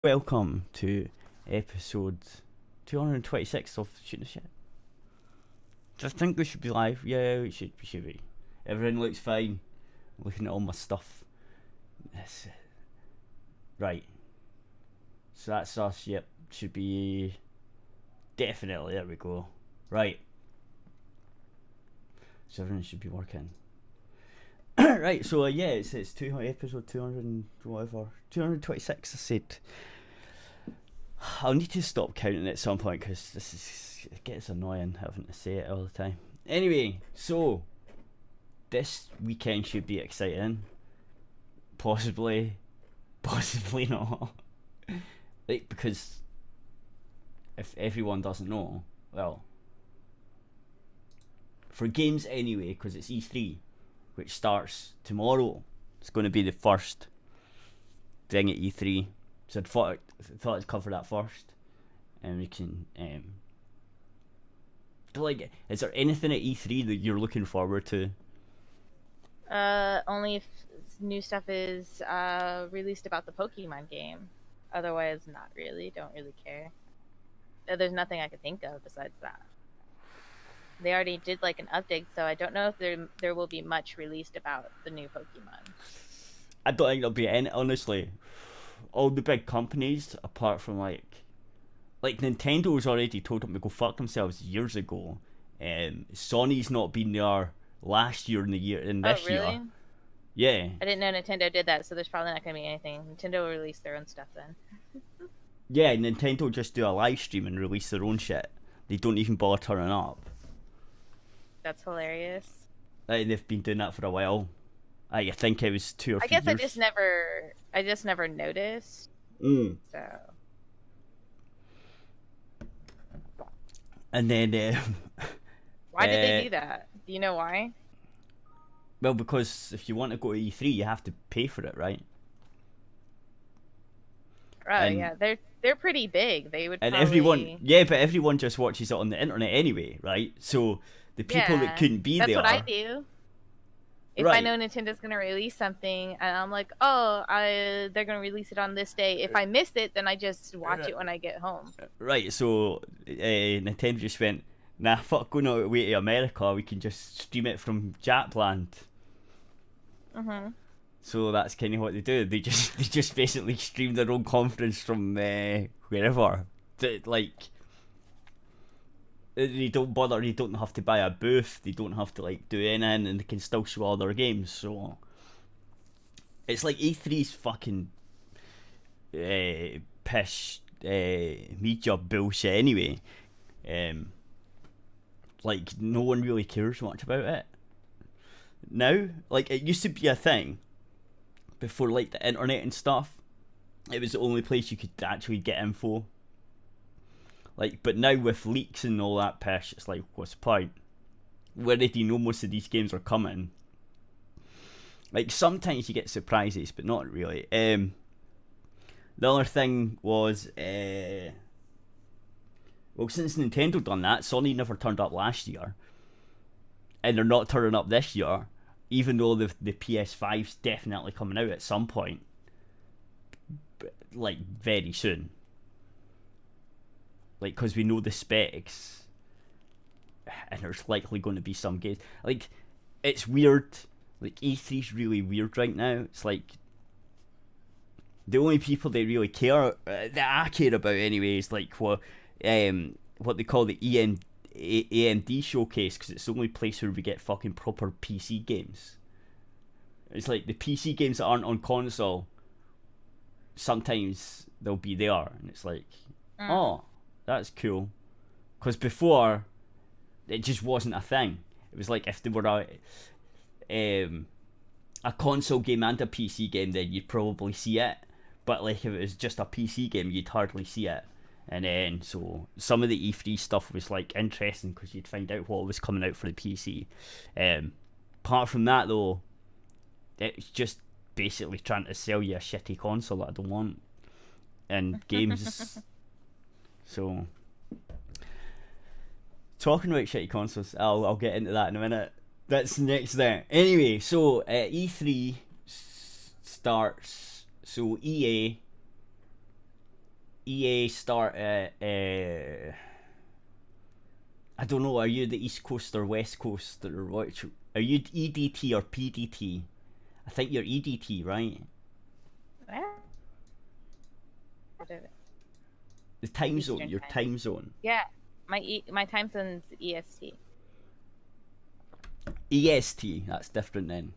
Welcome to episode 226 of Shooting the Shit. Do you think we should be live? Yeah, we should be. Everything looks fine. I'm looking at all my stuff. Right. So that's us, yep. Should be... Definitely, there we go. Right. So everything should be working. Right, so it's episode 200 and whatever. 226, I said. I'll need to stop counting at some point because it gets annoying having to say it all the time. Anyway, so this weekend should be exciting. Possibly not. Like, because if everyone doesn't know, well, for games anyway, because it's E3, which starts tomorrow. It's going to be the first thing at E3. So I thought I'd cover that first, and we can. Is there anything at E3 that you're looking forward to? Only if new stuff is released about the Pokemon game. Otherwise, not really. Don't really care. There's nothing I could think of besides that. They already did like an update, so I don't know if there will be much released about the new Pokemon. I don't think there'll be any, honestly. All the big companies, apart from like Nintendo's already told them to go fuck themselves years ago. Sony's not been there last year and this really? year. Yeah. I didn't know Nintendo did that, so there's probably not going to be anything. Nintendo will release their own stuff then. Yeah, Nintendo just do a live stream and release their own shit. They don't even bother turning up. That's hilarious. They've been doing that for a while. I think it was 2 or 3 years. I just never noticed. So. And then... why did they do that? Do you know why? Well, because if you want to go to E3, you have to pay for it, right? Oh, yeah. They're pretty big. They would and probably... but everyone just watches it on the internet anyway, right? So the people that couldn't be there... That's what I do. If I know Nintendo's going to release something, and I'm like, they're going to release it on this day. If I miss it, then I just watch it when I get home. Right, so Nintendo just went, nah, fuck going all the way to America. We can just stream it from Japland. Mm-hmm. So that's kind of what they do. They just basically stream their own conference from wherever. They don't bother. They don't have to buy a booth. They don't have to do anything, and they can still show all their games. So it's like E3's fucking pish media bullshit anyway. No one really cares much about it now. It used to be a thing before, the internet and stuff. It was the only place you could actually get info. But now with leaks and all that pish, it's what's the point? We already know most of these games are coming. Sometimes you get surprises, but not really. The other thing was, since Nintendo done that, Sony never turned up last year. And they're not turning up this year, even though the PS5's definitely coming out at some point. Very soon. Because we know the specs, and there's likely going to be some games. It's weird. E3's really weird right now. It's the only people they really care, that I care about anyway, is what they call the AMD showcase, because it's the only place where we get fucking proper PC games. It's the PC games that aren't on console, sometimes they'll be there, and it's oh, that's cool. Because before, it just wasn't a thing. It was if there were a console game and a PC game, then you'd probably see it. But if it was just a PC game, you'd hardly see it. And then, so some of the E3 stuff was interesting, because you'd find out what was coming out for the PC. Apart from that though, it's just basically trying to sell you a shitty console that I don't want. And games... So, talking about shitty consoles, I'll get into that in a minute. That's next there. Anyway, so E3 starts. So EA EA start at I don't know. Are you the East Coast or West Coast or what? Are you EDT or PDT? I think you're EDT, right? The time Eastern zone. Your time. time zone. Yeah, my time zone's EST. EST. That's different then,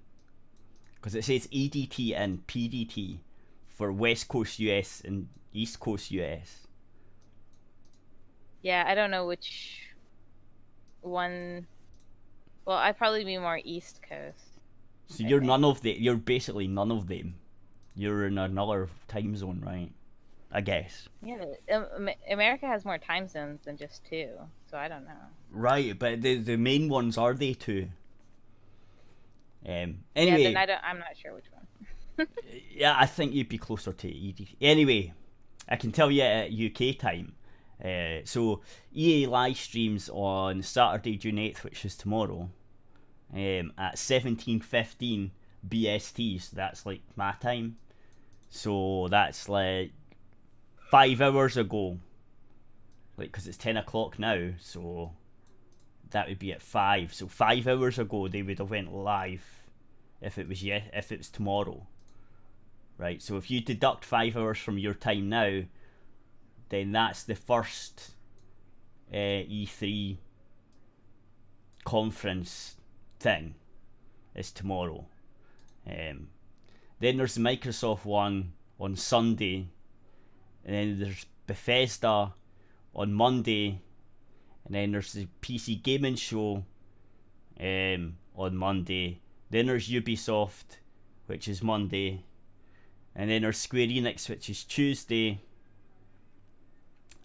because it says EDT and PDT for West Coast US and East Coast US. Yeah, I don't know which one. Well, I'd probably be more East Coast. So you're none of the. You're basically none of them. You're in another time zone, right? I guess. Yeah, America has more time zones than just two, so I don't know. Right, but the main ones are they two? Anyway. Yeah, then I'm not sure which one. Yeah, I think you'd be closer to EDT. Anyway, I can tell you at UK time. So EA live streams on Saturday, June 8th, which is tomorrow, at 17:15 BST. So that's like my time. So that's like 5 hours ago. Like, because it's 10 o'clock now, so that would be at 5. So 5 hours ago they would have went live if it was tomorrow. Right, so if you deduct 5 hours from your time now, then that's the first E3 conference thing is tomorrow. Then there's the Microsoft one on Sunday, and then there's Bethesda on Monday, and then there's the PC Gaming Show on Monday. Then there's Ubisoft, which is Monday, and then there's Square Enix, which is Tuesday,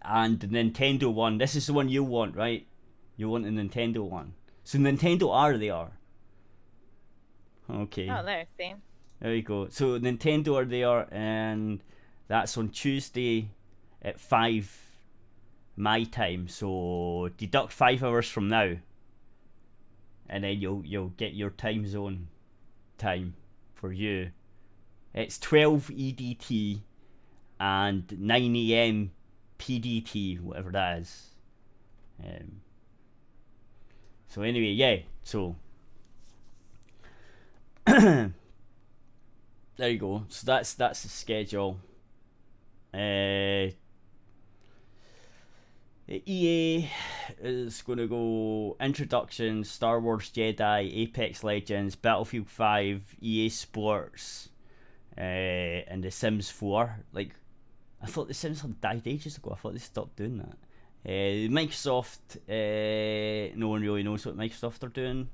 and the Nintendo one. This is the one you want, right? You want the Nintendo one. So Nintendo are there. Okay. Oh, there, see? There you go. So Nintendo are there, and that's on Tuesday at 5 my time. So deduct 5 hours from now, and then you'll get your time zone time for you. It's 12 EDT and 9 AM PDT, whatever that is. So anyway, yeah. So there you go. So that's the schedule. EA is going to go introduction, Star Wars Jedi, Apex Legends, Battlefield 5, EA Sports, and The Sims 4. Like, I thought The Sims had died ages ago. I thought they stopped doing that. Microsoft, no one really knows what Microsoft are doing.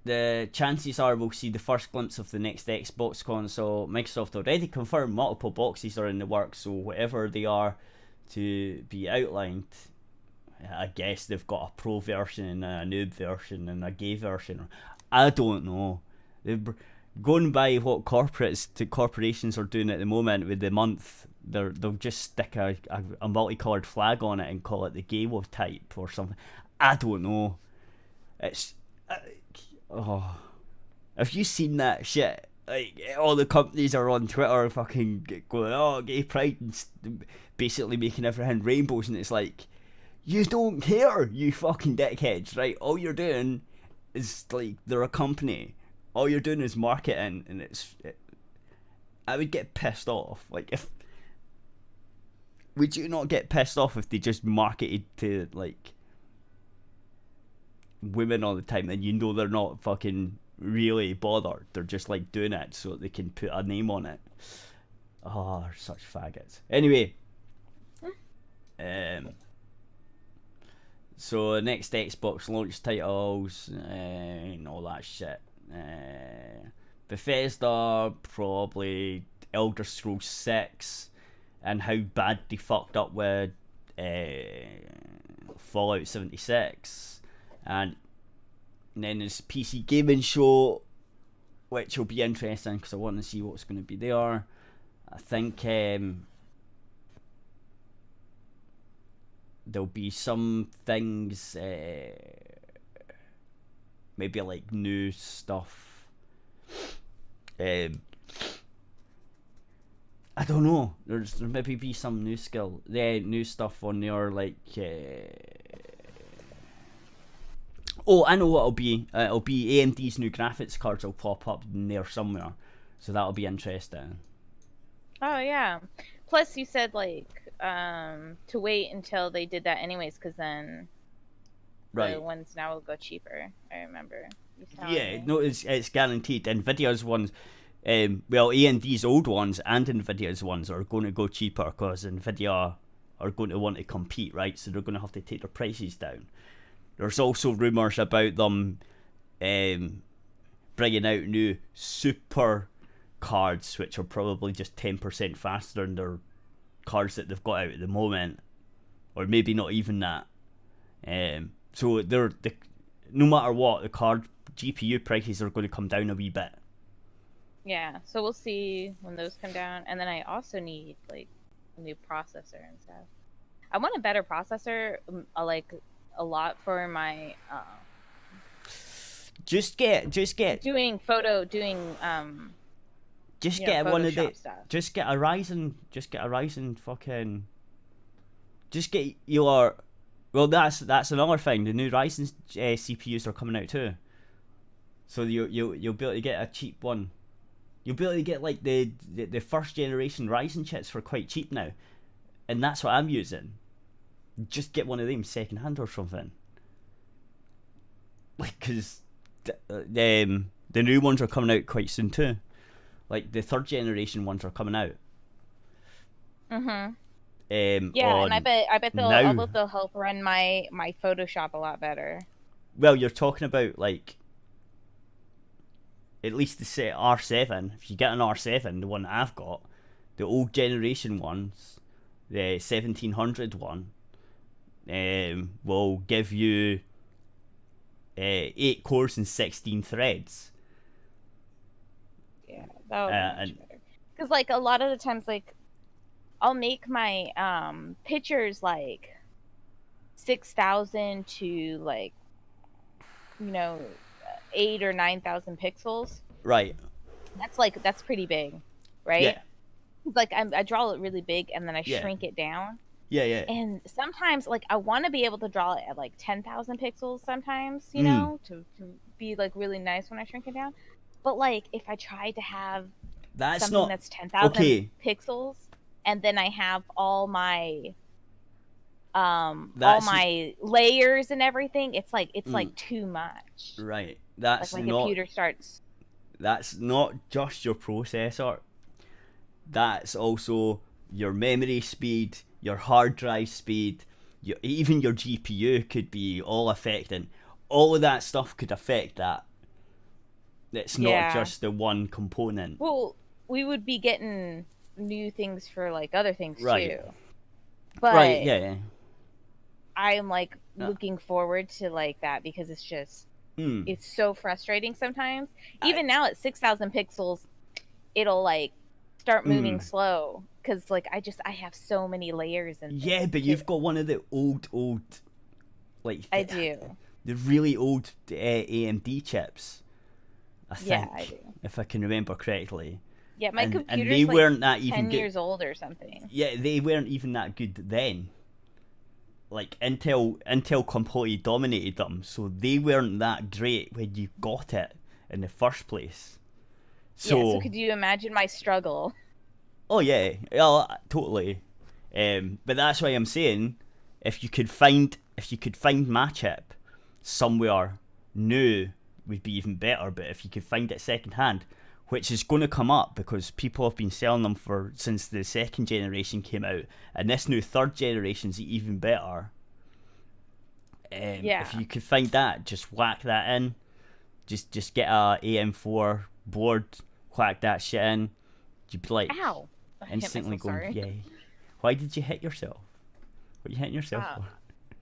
The chances are we'll see the first glimpse of the next Xbox console. Microsoft already confirmed multiple boxes are in the works, so whatever they are to be outlined, I guess they've got a pro version and a noob version and a gay version. I don't know. They're going by what corporations are doing at the moment with the month. They'll just stick a multicoloured flag on it and call it the gay type or something. I don't know. It's have you seen that shit? Like, all the companies are on Twitter fucking going, oh, gay pride, and basically making everything rainbows, and it's like, you don't care, you fucking dickheads, right? All you're doing is, like, they're a company. All you're doing is marketing, and I would get pissed off. Like, would you not get pissed off if they just marketed to, like, women all the time, and you know they're not fucking really bothered, they're just like doing it so they can put a name on it? Oh, they're such faggots. Anyway, so next Xbox launch titles and all that shit. Bethesda, probably Elder Scrolls 6 and how bad they fucked up with Fallout 76. And then there's PC Gaming Show, which will be interesting because I want to see what's going to be there. I think there'll be some things maybe like new stuff. I don't know. There maybe be some new new stuff on there, like. Oh, I know what it'll be. It'll be AMD's new graphics cards will pop up in there somewhere, so that'll be interesting. Oh yeah. Plus, you said like to wait until they did that anyways, because then the ones now will go cheaper. I remember. No, it's guaranteed. Nvidia's ones, AMD's old ones and Nvidia's ones are going to go cheaper because Nvidia are going to want to compete, right? So they're going to have to take their prices down. There's also rumours about them bringing out new super cards, which are probably just 10% faster than their cards that they've got out at the moment, or maybe not even that. So no matter what, the card GPU prices are going to come down a wee bit. Yeah, so we'll see when those come down, and then I also need like a new processor and stuff. I want a better processor, like a lot for my just get doing just get one of the stuff. Just get a Ryzen fucking just get your well that's another thing. The new Ryzen CPUs are coming out too, so you'll be able to get a cheap one. You'll be able to get like the first generation Ryzen chips for quite cheap now, and that's what I'm using. Just get one of them second hand or something. Like, because the new ones are coming out quite soon too. Like the third generation ones are coming out. Yeah, and I bet they'll help run my Photoshop a lot better. Well, you're talking about like at least the set R7. If you get an R7, the one that I've got, the old generation ones, the 1700 one, will give you 8 cores and 16 threads. Yeah, that would be much better. Because like a lot of the times, like I'll make my pictures like 6,000 to like 8 or 9,000 pixels. Right. That's pretty big, right? Yeah. Like I draw it really big and then I shrink it down. Yeah. And sometimes, like, I want to be able to draw it at like 10,000 pixels. Sometimes, to be like really nice when I shrink it down. But like, if I try to have that's 10,000 pixels, and then I have all my my layers and everything, it's like too much. Right. That's like my computer starts. That's not just your processor. That's also your memory speed, your hard drive speed, even your GPU could be all affecting. All of that stuff could affect that. It's not just the one component. Well, we would be getting new things for like other things too. But right, yeah. I'm like looking forward to like that because it's just it's so frustrating sometimes. Even now at 6,000 pixels, it'll like start moving slow because like I have so many layers and but you've got one of the old like I do the really old AMD chips. I think, I do. If I can remember correctly. Yeah, my computer's and they weren't that even 10 years old or something. Yeah, they weren't even that good then. Like Intel completely dominated them, so they weren't that great when you got it in the first place. So could you imagine my struggle? Oh yeah, totally. But that's why I'm saying, if you could find my chip somewhere new, would be even better. But if you could find it second hand, which is going to come up because people have been selling them since the second generation came out, and this new third generation's even better. If you could find that, just whack that in. Just get a AM4 board, whack that shit in. You'd be like, ow! Instantly going, yay. Why did you hit yourself? What are you hitting yourself for?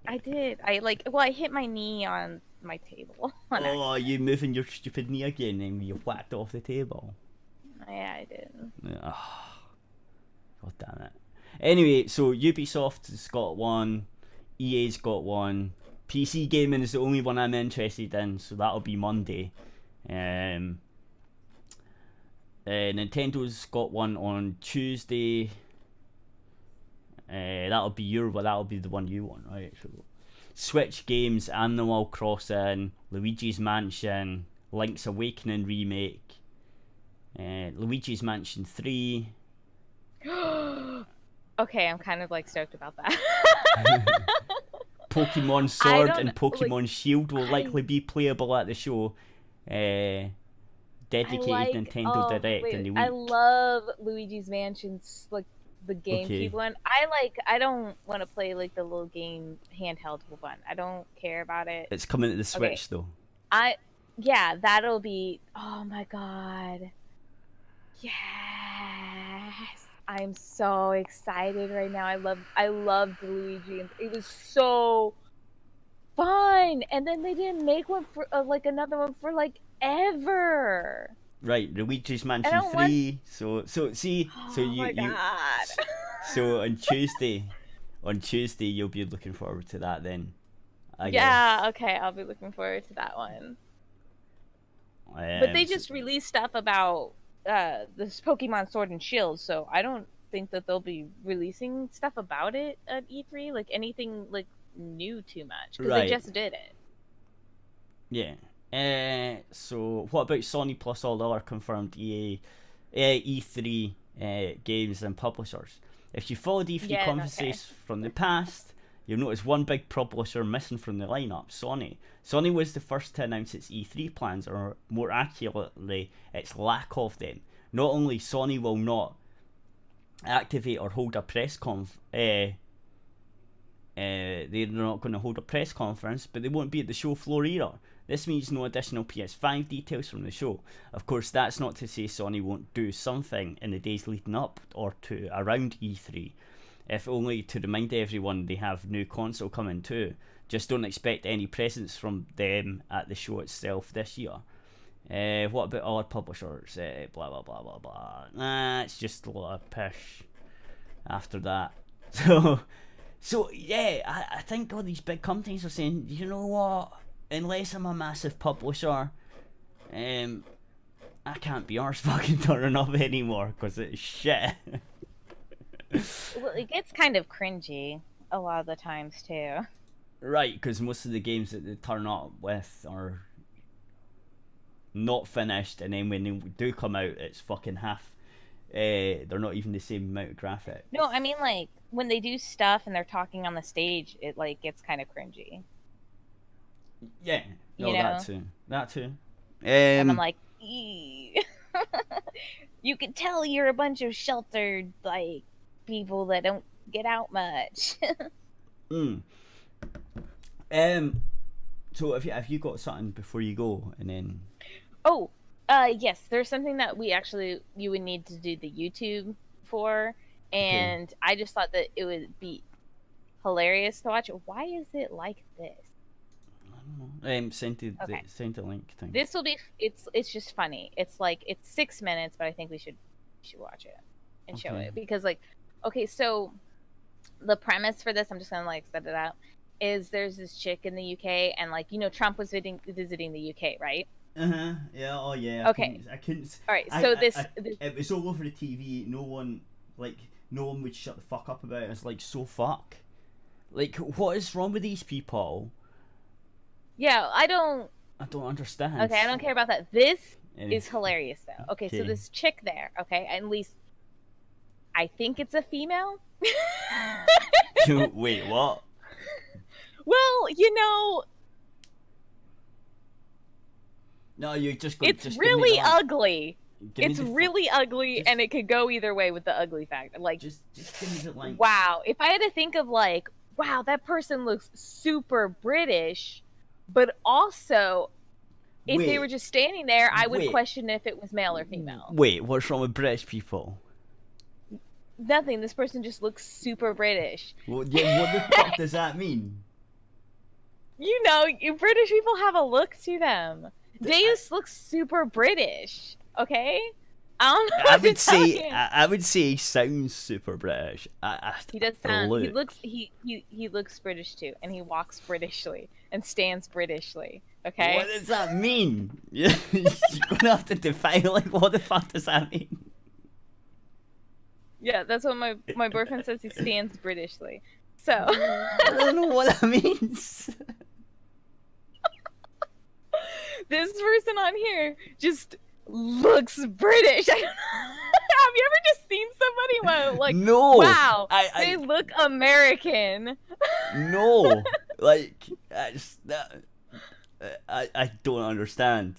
I did. I hit my knee on my table. Oh, you moving your stupid knee again and you whacked off the table. Yeah, I did. Oh, God damn it. Anyway, so Ubisoft has got one, EA's got one, PC gaming is the only one I'm interested in, so that'll be Monday. Nintendo's got one on Tuesday. That'll be the one you want, right? So, Switch games: Animal Crossing, Luigi's Mansion, Link's Awakening remake, Luigi's Mansion 3. Okay, I'm kind of like stoked about that. Pokemon Sword and Pokemon Shield will likely be playable at the show. Dedicated Nintendo Direct in the week. I love Luigi's Mansion's like the GameCube one. I don't want to play like the little game handheld one. I don't care about it. It's coming to the Switch though. Yeah, that'll be. Oh my god. Yes. I'm so excited right now. I love the Luigi. It was so fun. And then they didn't make one for like another one for like ever. Right, Luigi's Mansion 3. So on Tuesday you'll be looking forward to that then. I guess. Okay, I'll be looking forward to that one. But they just released stuff about this Pokemon Sword and Shield, so I don't think that they'll be releasing stuff about it at E3, like anything like new too much, because they just did it. Yeah. So what about Sony plus all the other confirmed E3 games and publishers? If you followed E3 conferences from the past, you'll notice one big publisher missing from the lineup: Sony. Sony was the first to announce its E3 plans, or more accurately, its lack of them. Not only Sony will not activate or hold a press they're not going to hold a press conference, but they won't be at the show floor either. This means no additional PS5 details from the show. Of course, that's not to say Sony won't do something in the days leading up or to around E3, if only to remind everyone they have new console coming too. Just don't expect any presence from them at the show itself this year. What about other publishers? Blah blah blah blah blah. It's just a lot of pish after that. So yeah, I think all these big companies are saying, you know what? Unless I'm a massive publisher, I can't be arsed fucking turning up anymore because it's shit. Well, it gets kind of cringy a lot of the times too. Right, because most of the games that they turn up with are not finished, and then when they do come out, it's fucking half. They're not even the same amount of graphics. No, I mean like when they do stuff and they're talking on the stage, it like gets kind of cringy. Yeah, no, that too. And I'm like, you can tell you're a bunch of sheltered like people that don't get out much. So have you got something before you go, and then? Yes, there's something that you would need to do the YouTube for, and I just thought that it would be hilarious to watch. Why is it like this? I don't know. Sent a link thing. This will be. It's just funny. It's like it's 6 minutes, but I think we should watch it and show it, because like, so the premise for this, I'm just gonna like set it out, is there's this chick in the UK, and like Trump was visiting the UK, right? Yeah. Oh yeah. Okay. I couldn't. All right. So it was all over the TV. No one would shut the fuck up about it. It's like, so fuck. Like, what is wrong with these people? Yeah, I don't understand. Okay, I don't care about that. This is hilarious though. Okay, so this chick there. Okay, at least I think it's a female. Wait, what? Well, no, you just. It's really ugly. It's really ugly, and it could go either way with the ugly factor. Like, just give me the link. Wow, if I had to think of like, wow, that person looks super British, but also, if they were just standing there, I would question if it was male or female. Wait, what's wrong with British people? Nothing. This person just looks super British. Well, yeah, what the fuck does that mean? You British people have a look to them. Deus looks super British, okay? I don't know. I would say he sounds super British. He does sound. He looks British too, and he walks Britishly and stands Britishly. Okay. What does that mean? You're gonna have to define, like, what the fuck does that mean? Yeah, that's what my boyfriend says. He stands Britishly. So I don't know what that means. This person on here just looks British. Have you ever just seen somebody like, no, wow, they look American? No, like, I don't understand.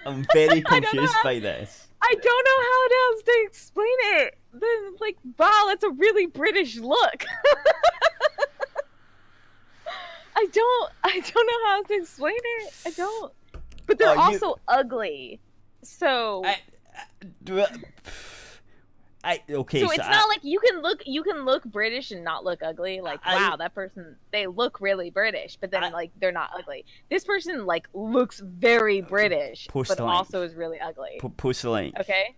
I'm very confused by this. I don't know how else to explain it. Like, wow, that's a really British look. I don't know how to explain it. I don't. But they're also ugly. So okay. So it's not like you can look British and not look ugly. Like, wow, that person, they look really British, but then like they're not ugly. This person like looks very British, but also is really ugly. Post the link. Okay.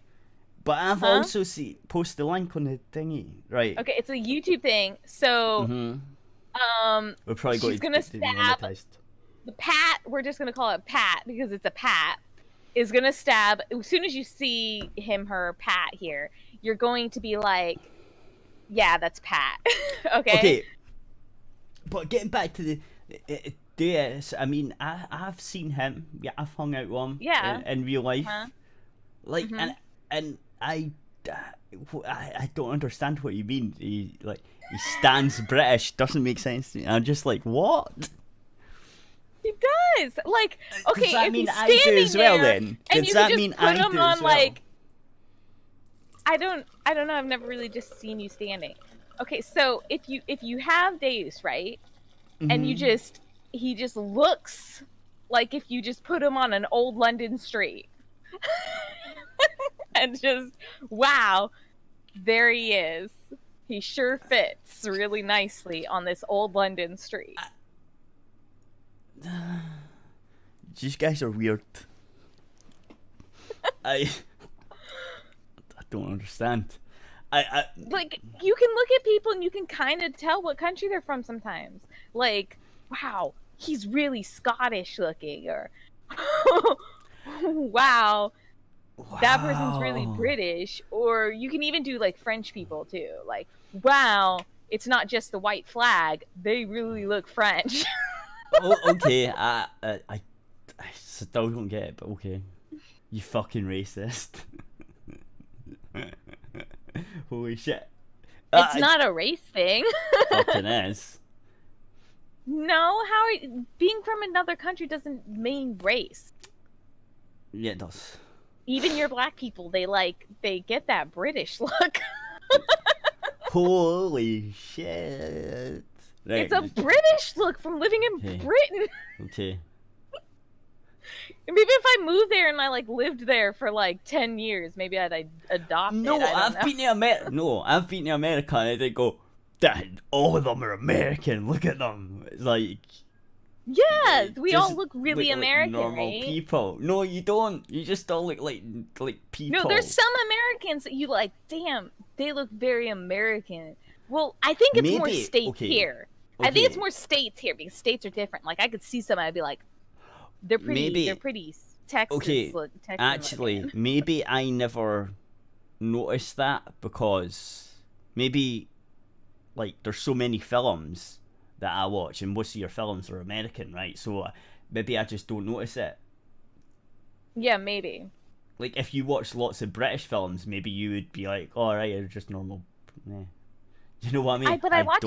But I've also seen post the link on the thingy, right? Okay, it's a YouTube thing. So we're probably she's gonna stab the Pat. We're just gonna call it Pat because it's a Pat. Is gonna stab as soon as you see him, her, Pat here. You're going to be like, yeah, that's Pat. Okay. But getting back to the DS, I mean, I've seen him. Yeah, I've hung out with him. Yeah. In real life. Like, and I don't understand what you mean. He stands British. Doesn't make sense to me. I'm just like, what? He does. Like, okay, does that if mean he's I do standing as well, there, then? And Does you that just mean put I him do on, as well? like, I don't know. I've never really just seen you standing. Okay, so if you have Deus, right, and he just looks like if you just put him on an old London street, and just wow, there he is. He sure fits really nicely on this old London street. These guys are weird. I don't understand. I like, you can look at people and you can kind of tell what country they're from sometimes. Like, wow, he's really Scottish looking, or wow, that person's really British. Or you can even do like French people too. Like, wow, it's not just the white flag; they really look French. Okay, I still don't get it, but okay. You fucking racist. Holy shit. It's not a race thing. Fucking is. No, being from another country doesn't mean race. Yeah, it does. Even your black people, they get that British look. Holy shit. Right. It's a British look from living in Britain. Okay. Maybe if I moved there and I lived there for 10 years, maybe I'd adopt it. I've been to America. No, I've been to America and they go, Dad, all of them are American. Look at them. It's like, yes, we all look really American, like normal right? people. No, you don't. You just don't look like people. No, there's some Americans that you like. Damn, they look very American. Well, I think it's more states here. I think it's more states here because states are different. Like, I could see somebody, I'd be like, they're pretty. They're pretty Texas. Okay, Texas actually, looking. maybe I never noticed that because maybe there's so many films that I watch, and most of your films are American, right? So maybe I just don't notice it. Yeah, maybe. Like, if you watch lots of British films, maybe you would be like, "Oh, right, they're just normal." Yeah. You know what I mean? I watch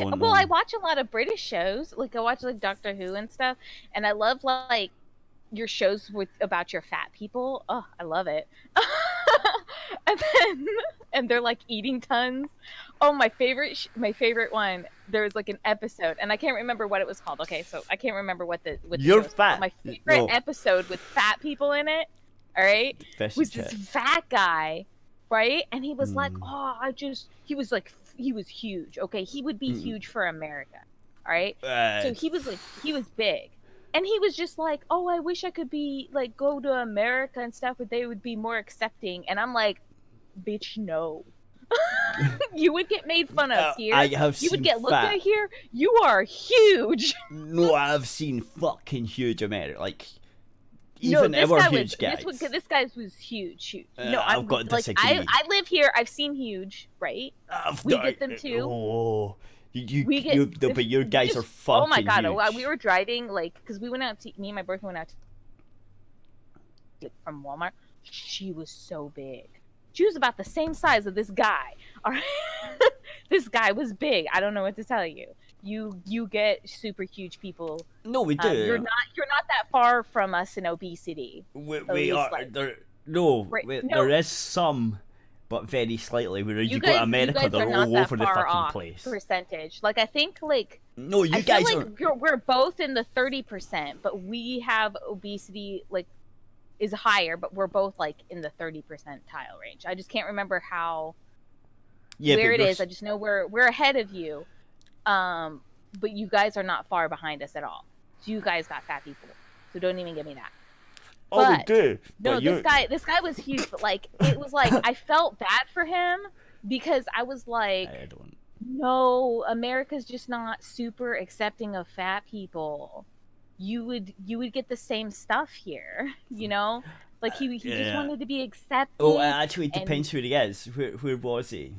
a lot of British shows. Like, I watch Doctor Who and stuff, and I love your shows about your fat people. Oh, I love it. and they're eating tons. Oh, my favorite one. There was an episode, and I can't remember what it was called. Okay, so I can't remember what the You're fat. My favorite episode with fat people in it. All right, was this fat guy, right? And he was he was huge. Okay, he would be huge for America. All right, so he was big. And he was just like, oh, I wish I could be like go to America and stuff, but they would be more accepting. And I'm like, bitch, no. You would get made fun of here. You would get looked at here. You are huge. No, I've seen fucking huge America. Like, even our huge guys. This guy was huge. No, I've got to disagree. I live here. I've seen huge, right? We get them too. Oh, but your guys are fucking. Oh my god! Huge. We were driving because we went out to me and my boyfriend went out from Walmart. She was so big. She was about the same size of this guy. All right, this guy was big. I don't know what to tell you. You get super huge people. No, we do. You're not that far from us in obesity. We are. Like, there is some, but very slightly. Where you go to America, they're all over the fucking place. Percentage, like I think, like no, you guys are. We're both in the 30%, but we have obesity like is higher, but we're both like in the 30 percentile range. I just can't remember where it is. I just know we're ahead of you. But you guys are not far behind us at all. So you guys got fat people. So don't even give me that. Oh, we do. No, this guy was huge, but like it was like I felt bad for him because I was like, no, America's just not super accepting of fat people. You would get the same stuff here, you know? Like he just wanted to be accepted. Oh, actually, it depends who he is. Where was he?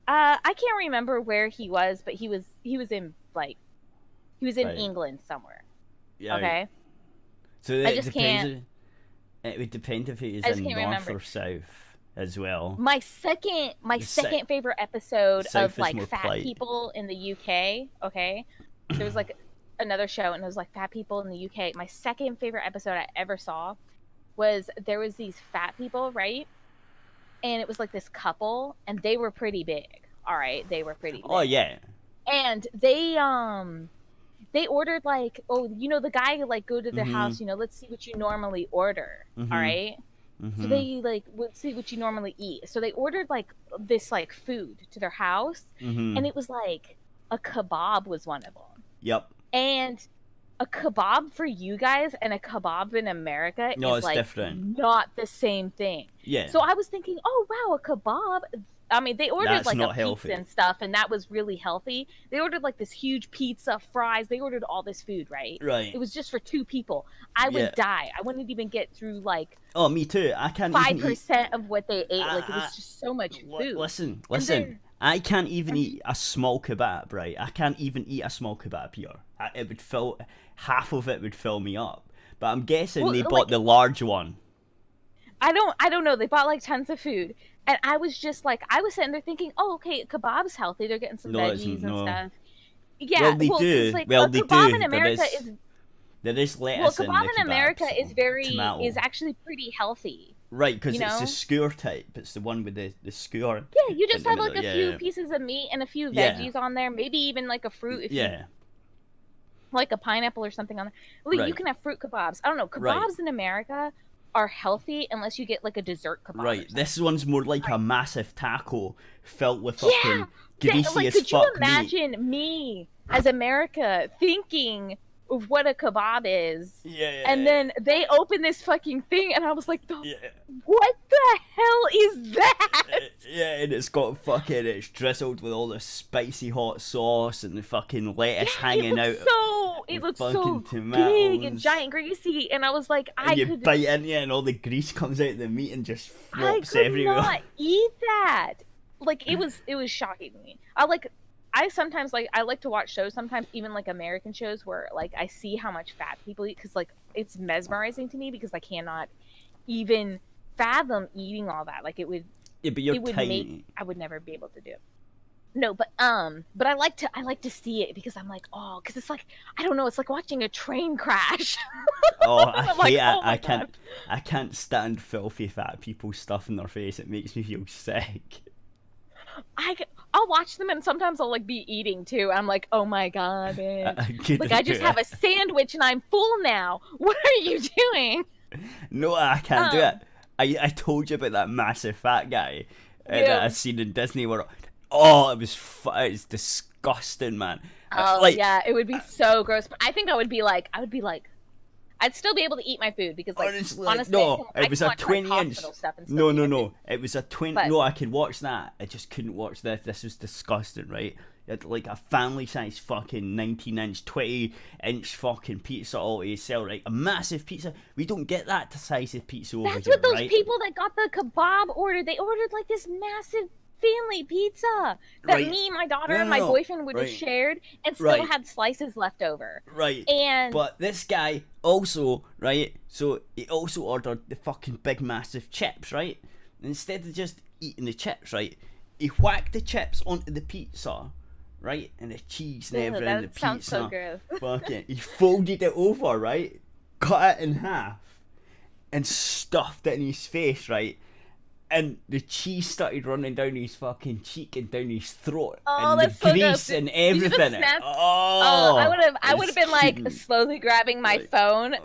I can't remember where he was, but he was in England somewhere. Yeah. Okay. So it depends. It would depend if he is in North or South as well. My second favorite episode of like fat people in the UK. Okay, there was like another show and it was like fat people in the UK. My second favorite episode I ever saw was there was these fat people, right? And it was like this couple, and they were pretty big. All right, they were pretty big. Oh yeah. And they ordered like, oh, you know, the guy like go to their house, you know, let's see what you normally order. All right. So they like would see what you normally eat. So they ordered like this like food to their house, and it was like a kebab was one of them. Yep. And a kebab for you guys and a kebab in America is like different. Not the same thing. Yeah. So I was thinking, oh wow, a kebab. I mean, they ordered like a pizza and stuff, and that was really healthy. They ordered like this huge pizza, fries. They ordered all this food, right? Right. It was just for 2 people. I would die. I wouldn't even get through like. Oh, me too. I can't. 5% of what they ate. Like it was just so much food. Listen. I can't even eat a small kebab, right? I can't even eat a small kebab here. It would fill half of it would fill me up. But I'm guessing they bought the large one. I don't know. They bought like tons of food. And I was just like, I was sitting there thinking, oh, okay, kebab's healthy. They're getting some veggies and stuff. Yeah, well, they do. Like, well, they kebab do. in America there is lettuce in the kebab. Kebab in America is actually pretty healthy. Right, because it's the skewer type. It's the one with the skewer. Yeah, you just have like a few pieces of meat and a few veggies on there. Maybe even like a fruit if you like a pineapple or something on there. Well, you can have fruit kebabs. I don't know. Kebabs in America are healthy unless you get like a dessert kebab. Right, this one's more like a massive taco filled with fucking greasy as fuck meat. Could you imagine me as America thinking of what a kebab is? And then they open this fucking thing, and I was like, what the hell is that? And it's drizzled with all the spicy hot sauce and the fucking lettuce hanging out. It looks so big and giant greasy, and I was like, you bite into it, and all the grease comes out of the meat and just flops everywhere. I could not eat that. Like it was shocking to me. I like to watch shows sometimes, even like American shows where like I see how much fat people eat because like it's mesmerizing to me because I cannot even fathom eating all that. Like it would. Yeah, but you're tiny. I would never be able to do it. No, but I like to see it because I'm like, oh, because it's like I don't know, it's like watching a train crash. I can't stand filthy fat people stuffing their face. It makes me feel sick. I'll watch them and sometimes I'll like be eating too. I'm like, oh my god, bitch. Like I just have a sandwich and I'm full now. What are you doing? No, I can't do it. I told you about that massive fat guy that I seen in Disney World. Oh, it was disgusting, man. Oh like, yeah, it would be so gross. But I think I would be like, I'd still be able to eat my food because like honestly, no, I it was can a watch, 20 like, inch. hospital stuff and still No, eat my no, food. it was a 20. But- No, I could watch that. I just couldn't watch this. This was disgusting, right? You had like a family size fucking 19-inch, 20-inch fucking pizza all to yourself, right? A massive pizza. We don't get that size of pizza over That's here, what those right? people that got the kebab ordered. They ordered like this massive family pizza that Right. me, my daughter, No, and no, my no. boyfriend would have Right. shared and still Right. had slices left over. Right. And But this guy also, right? So he also ordered the fucking big massive chips, right? And instead of just eating the chips, right? He whacked the chips onto the pizza, right? And the cheese and everything. that The pizza. sounds so gross. Fucking, he folded it over, right? Cut it in half, and stuffed it in his face, right? And the cheese started running down his fucking cheek and down his throat, Oh, and that's the so grease gross. and Did you just everything. snap? Oh, I would have been like couldn't. slowly grabbing my Like, phone.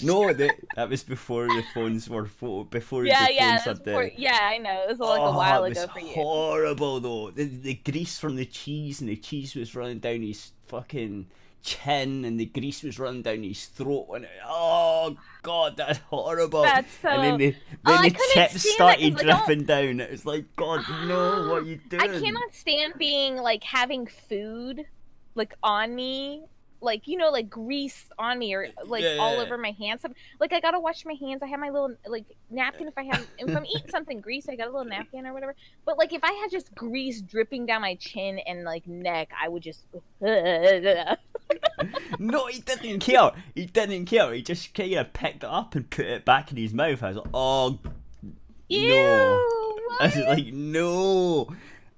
No, that was before the phones were before Yeah, the yeah, phones that was had before, the. yeah, I know. It was like a while it ago was for you. horrible though. The grease from the cheese, and the cheese was running down his fucking chin, and the grease was running down his throat, and oh god, that's horrible. That's so. And then I the couldn't chips stand started that 'cause I don't- dripping down. It was like, God, no, what are you doing? I cannot stand being like having food like on me, like like grease on me or like all Yeah. over my hands. Like I gotta wash my hands. I have my little like napkin if I'm eating something greasy, I got a little napkin or whatever. But like if I had just grease dripping down my chin and like neck, I would just. No, he didn't care. He didn't care. He just kind of picked it up and put it back in his mouth. I was like, oh, Ew, no. I was what? like, no.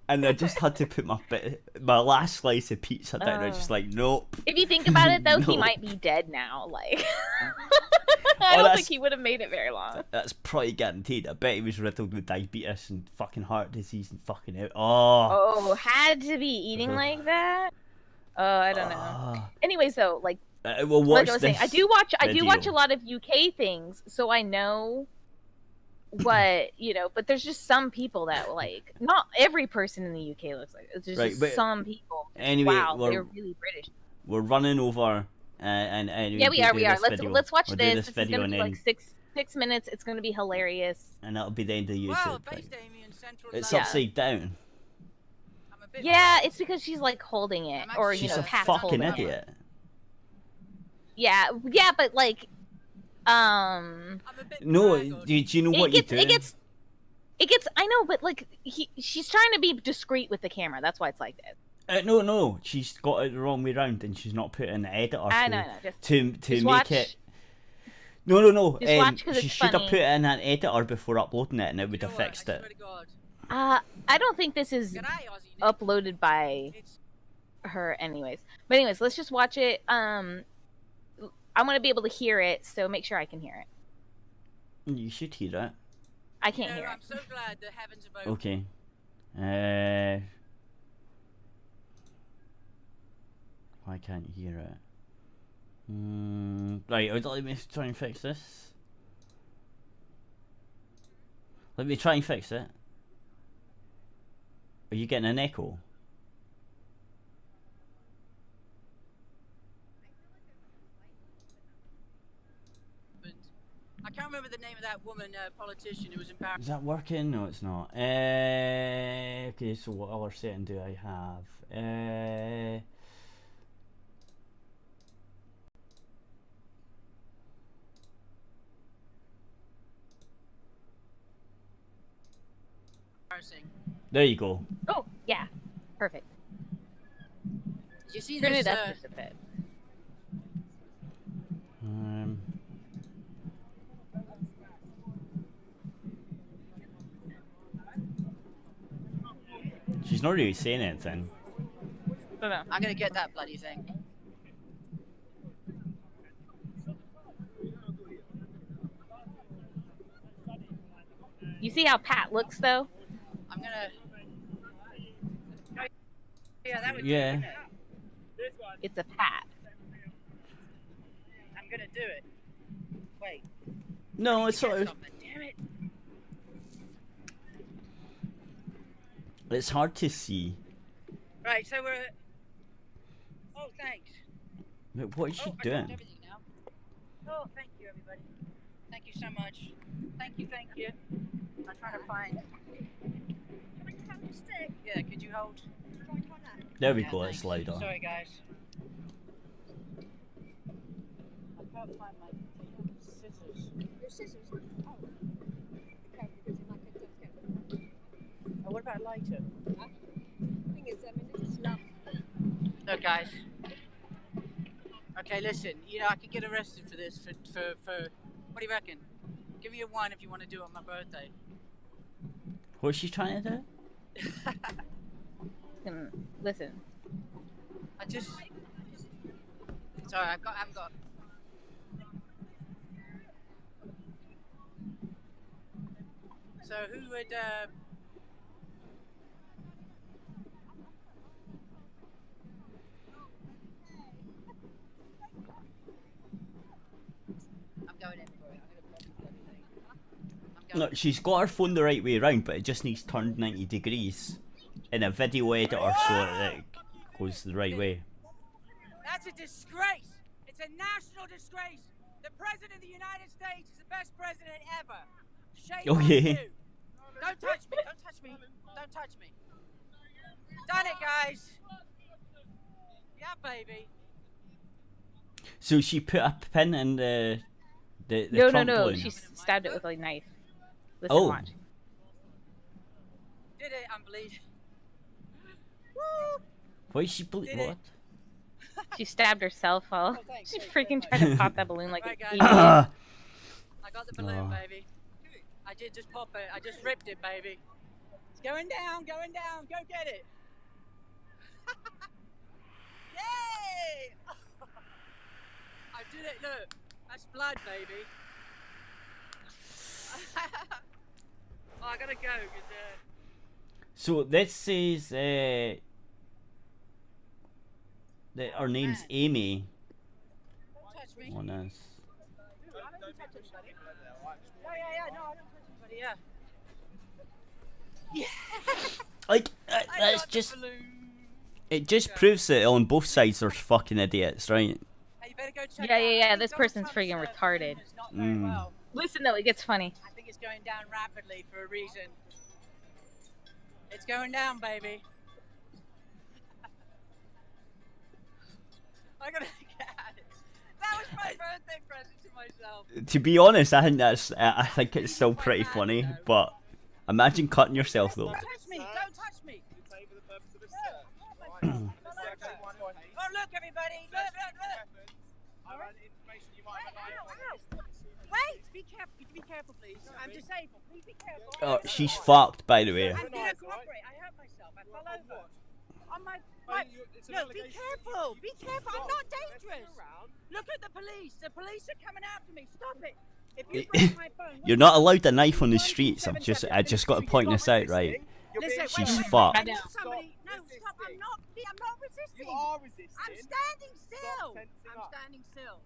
And I just had to put my last slice of pizza down. I was just like, nope. If you think about it, though, he No. might be dead now. Like, Oh, I don't that's- think he would have made it very long. That's probably guaranteed. I bet he was riddled with diabetes and fucking heart disease and fucking out. Oh. Oh, had to be eating like that. Oh, I don't know. Ah. Anyways, though, like We'll watch I was saying, this I do watch video. a lot of UK things, so I know what but there's just some people that like not every person in the UK looks like it. There's Right, just but some people. anyway, Wow, we're- they're really British. We're running over. And Yeah, we are. Let's watch We'll do this. this This is video gonna and be then, like six minutes. It's gonna be hilarious. and that'll be the end of YouTube. Well, right? based Amy in central It's Yeah. upside down. I'm a bit Yeah, it's because she's like holding it, or She's She's a Pat's fucking holding idiot. it. Yeah, but like, I'm a bit No, bedraggled. do you know what you're doing? it gets. I know, but like, she's trying to be discreet with the camera. That's why it's like this. No, she's got it the wrong way round, and she's not putting the editor I know. Just to make watch. it. No. Just watch 'cause she it's should have funny. put it in an editor before uploading it, and it would You know have what? fixed I it. swear to God. I don't think this is G'day, Aussie Nick. uploaded by It's her, anyways. But anyways, let's just watch it. I want to be able to hear it, so make sure I can hear it. You should hear it. I can't hear I'm it. so glad the heavens have opened. Okay. Why can't you hear it? Right, let me try and fix this. Let me try and fix it. Are you getting an echo? I can't remember the name of that woman politician who was in Paris. Is that working? No, it's not. Okay, so what other setting do I have? Embarrassing. There you go. Oh, yeah. Perfect. Did you see Turn this? it up just a bit. She's not really saying anything. don't know. I'm gonna get that bloody thing. You see how Pat looks though? I'm gonna. Yeah, that would Yeah. do it. It's a Pat. I'm gonna do it. Wait. No, it's sort of. Something. Damn it. It's hard to see. Right, so Oh, thanks. Wait, what is she I doing? dropped everything now. Oh, thank you, everybody. Thank you so much. Thank you. I'm trying to find. Can I have a stick? Yeah, could you hold? There we Yeah, go, thanks. it's louder. Sorry, guys. I can't find my scissors. Your scissors? Oh. Okay, because then I could just get them. Oh, what about lighter? The thing is, I mean, this is not. Look, guys. Okay, listen. You know, I could get arrested for this. For what do you reckon? Give me a 1 if you want to do it on my birthday. What's she trying to do? Listen. I just. Sorry, I haven't got. So who would? I'm going in for it. I'm gonna pop everything. I'm No, going. she's got her phone the right way around, but it just needs turned 90 degrees in a video editor so that it goes the right way. That's a disgrace. It's a national disgrace. The president of the United States is the best president ever. Shame on Okay. you. Don't touch me. Don't touch me. Don't touch me. Done it, guys. Yeah, baby. So she put a pin in the No. Trump balloon. She stabbed it with a knife. Listen, Oh. Did watch. it. I'm bleeding. Why is she Did it. what? She stabbed herself while Oh, thanks. she freaking tried to pop that balloon like Right, an guys. idiot. I got the balloon, Oh. baby. I did just pop it. I just ripped it, baby. It's going down, going down. Go get it. Yay! I did it. Look, that's blood, baby. Oh, I gotta go because So this says that her name's Amy don't touch me. on this. I don't touch anybody. Yeah. No, I don't touch anybody. Yeah. Like I that's got the just balloon. it just proves that on both sides there's fucking idiots, right? Hey, you better go check Yeah, out. yeah, I yeah, think this Donald person's Trump's, freaking balloon retarded. is not very Mm. well. Listen though, it gets funny. I think it's going down rapidly for a reason. It's going down, baby. I gotta get at it. That was my birthday present to myself. To be honest, I think it's still pretty funny, but imagine cutting yourself though. Don't touch me! Don't touch me! Oh, look, everybody! Look! Wait! Be careful, please. I'm disabled. Please be careful. Oh, she's fucked, by the way. I'm gonna cooperate. I hurt myself. I fell over. On my. Look, be careful. Be careful. I'm not dangerous. Look at the police. The police are coming after me. Stop it. If you break my phone, You're not allowed a knife on the streets. I just got to point this out, right? Listen, She's wait, fucked. I need somebody. No, stop. I'm not resisting. You are resisting. I'm standing still. Stop tensing I'm up. standing still.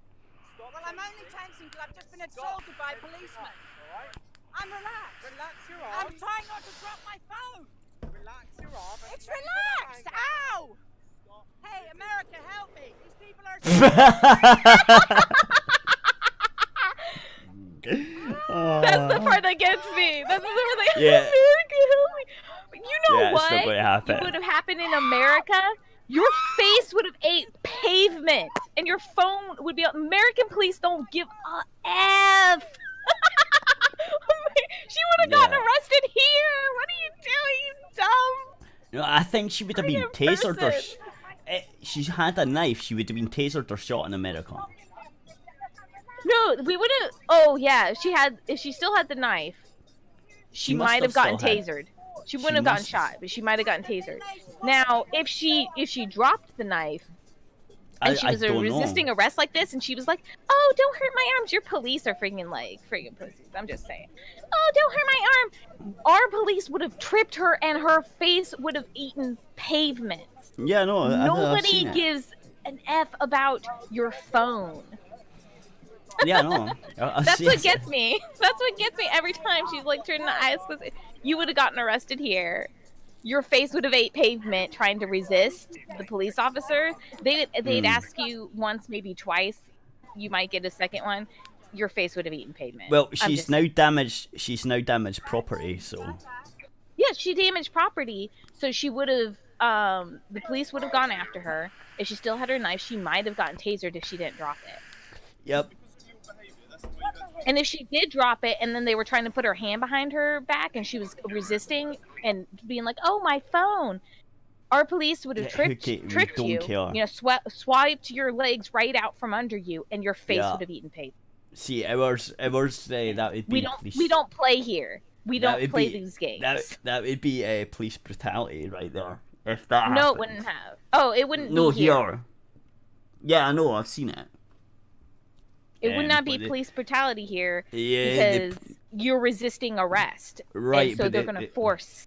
Stop Well, I'm only tensing because I've just been assaulted by policemen. Alright? I'm relaxed. Relax your I'm arms. trying not to drop my phone. Relax your arm. It's relaxed. Ow! Hey, America, help me. These people are. That's the part that gets me. That's the part that Yeah. America, help me. You know Yeah, it's what? not gonna happen. What would have happened in America? Your face would have ate pavement, and your phone would be. American police don't give a f. She would have gotten Yeah. arrested here. What are you doing, you dumb? No, I think she would have been Freaking tasered or. person. She had a knife. She would have been tasered or shot in America. No, we would have. Oh yeah, if she still had the knife, she must might have have gotten still had- tasered. She wouldn't have gotten must- shot, but she might have gotten tasered. Now, if she dropped the knife and she was don't resisting know. arrest like this, and she was like, "Oh, don't hurt my arms. Your police are freaking pussies." I'm just saying. "Oh, don't hurt my arm." Our police would have tripped her, and her face would have eaten pavement. Yeah, no. I've Nobody seen it. gives an f about your phone. Yeah, no. That's what gets me. That's what gets me every time she's like turning the eyes because you would have gotten arrested here. your face would have ate pavement trying to resist the police officer. They'd ask you once, maybe twice. You might get a second one. Your face would have eaten pavement. Well, she's now damaged. She's now damaged property. So yeah, she damaged property. So she would have. The police would have gone after her. If she still had her knife, she might have gotten tasered if she didn't drop it. yep. And if she did drop it, and then they were trying to put her hand behind her back, and she was resisting and being like, "Oh, my phone," our police would have tripped you. Care. You know, swiped your legs right out from under you, and your face would have eaten paper. See, ours, that would be. We don't play here. We don't play these games. That would be police brutality right there. If that No, happened. it wouldn't have. Oh, it wouldn't. No, be here. here. Yeah, I know. I've seen it. It would not be police brutality here because you're resisting arrest. Right, and so they're going to force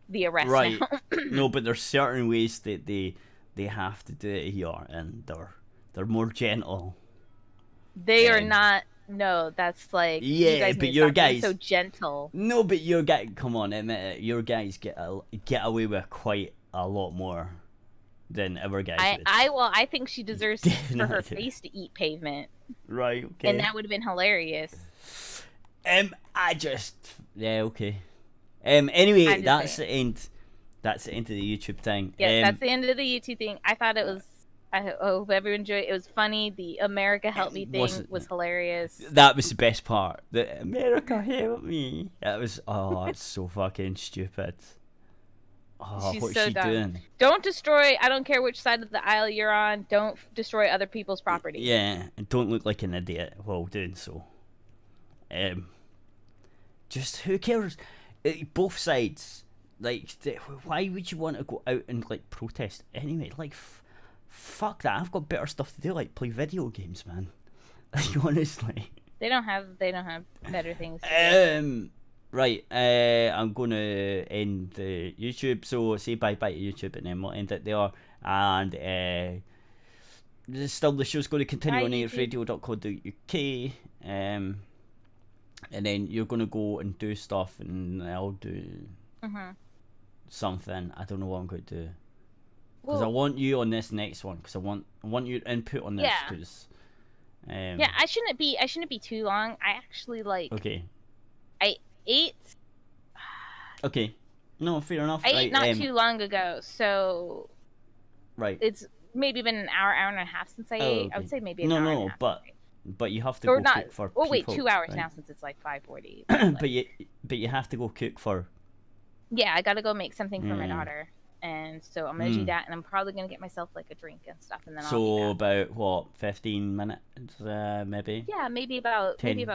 the arrest now. No, but there's certain ways that they have to do it here, and they're more gentle. They are not. No, that's like you guys but need your to stop being guys so gentle. No, but your guy, come on, admit it. Your guys get away with quite a lot more than our guys. I think she deserves for her Definitely. face to eat pavement. Right. Okay. And that would have been hilarious. Okay. Anyway, I'm just that's saying. the end. That's the end of the YouTube thing. Yeah, that's the end of the YouTube thing. I thought it was. I hope everyone enjoyed it. It was funny. The America Help Me thing was hilarious. That was the best part. The America Help Me. That was it's so fucking stupid. Oh, She's what's so she dumb. doing? Don't destroy. I don't care which side of the aisle you're on. Don't destroy other people's property. Yeah, and don't look like an idiot while doing so. Just who cares? Both sides. Like, why would you want to go out and like protest anyway? Like, fuck that. I've got better stuff to do, like play video games, man. Like, honestly. They don't have better things to do. Right. I'm gonna end the YouTube. So say bye to YouTube, and then we'll end it there. And the show's going to continue on aerithradio.co.uk. And then you're gonna go and do stuff, and I'll do something. I don't know what I'm going to do. Because I want you on this next one. Because I want your input on this. Yeah. Cause, yeah, I shouldn't be too long. I actually Okay. I ate. Okay. No, fair enough. I ate not too long ago, so. Right. It's maybe been an hour and a half since I ate. Okay. I would say maybe an hour and a half. But you have to or go not, cook for. Oh wait, people, 2 hours right? now since it's like 5:40. But you have to go cook for. Yeah, I gotta go make something for my daughter, and so I'm gonna do that, and I'm probably gonna get myself like a drink and stuff, and then So about what, 15 minutes, maybe? Yeah, maybe about 15.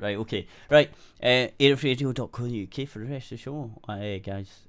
Right. Okay. Right. Aerithradio.co.uk for the rest of the show, guys.